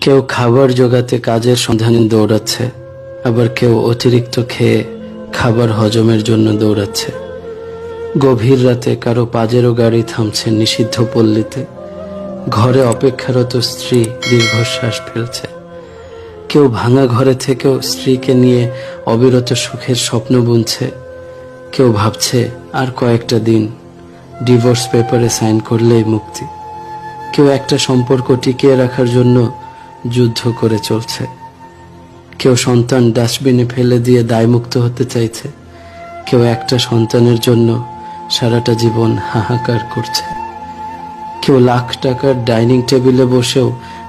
কেউ খাবার জোগাতে কাজের সন্ধানে দৌড়াচ্ছে, আবার কেউ অতিরিক্ত খেয়ে খাবার হজমের জন্য দৌড়াচ্ছে। গভীর রাতে কারো পাজেরো গাড়ি থামছে নিষিদ্ধ পল্লীতে, ঘরে অপেক্ষারত স্ত্রী দীর্ঘশ্বাস ফেলছে। কেউ ভাঙা ঘরে থেকেও স্ত্রীকে নিয়ে অবিরত সুখের স্বপ্ন বুনছে। কেউ ভাবছে আর কয়েকটা দিন, ডিভোর্স পেপারে সাইন করলেই মুক্তি। কেউ একটা সম্পর্ক টিকিয়ে রাখার জন্য যুদ্ধ করে চলছে। কেউ সন্তান ডাস্টবিনে ফেলে দিয়ে দায়মুক্ত হতে চাইছে। কেউ একটা সন্তানের জন্য সারাটা জীবন হাহাকার করছে। কেউ লাখ টাকার ডাইনিং টেবিলে বসেও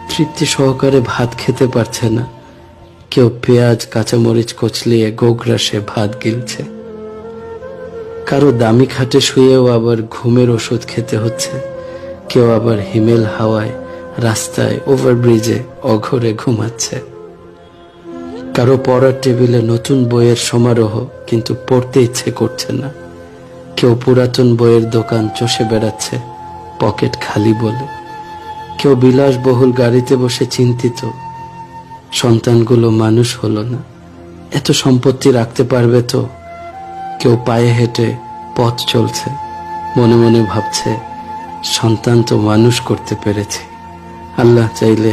তৃপ্তি সহকারে ভাত খেতে পারছে না। কেউ পেঁয়াজ কাঁচামরিচ কচলিয়ে গোগ্রাসে ভাত গিলছে। কারো দামি খাটে শুয়েও আবার ঘুমের ওষুধ খেতে হচ্ছে। কেউ আবার হিমেল হাওয়ায় রাস্তায় ওভারব্রিজে অঘরে ঘুমাচ্ছে। কারো পড়ার টেবিলে নতুন বইয়ের সমারোহ, কিন্তু পড়তে ইচ্ছে করছে না। কেউ পুরাতন বইয়ের দোকান চষে বেড়াচ্ছে পকেট খালি বলে। কেউ বিলাসবহুল গাড়িতে বসে চিন্তিত, সন্তানগুলো মানুষ হলো না, এত সম্পত্তি রাখতে পারবে তো। কেউ পায়ে হেঁটে পথ চলছে, মনে মনে ভাবছে সন্তান তো মানুষ করতে পেরেছে, আল্লাহ চাইলে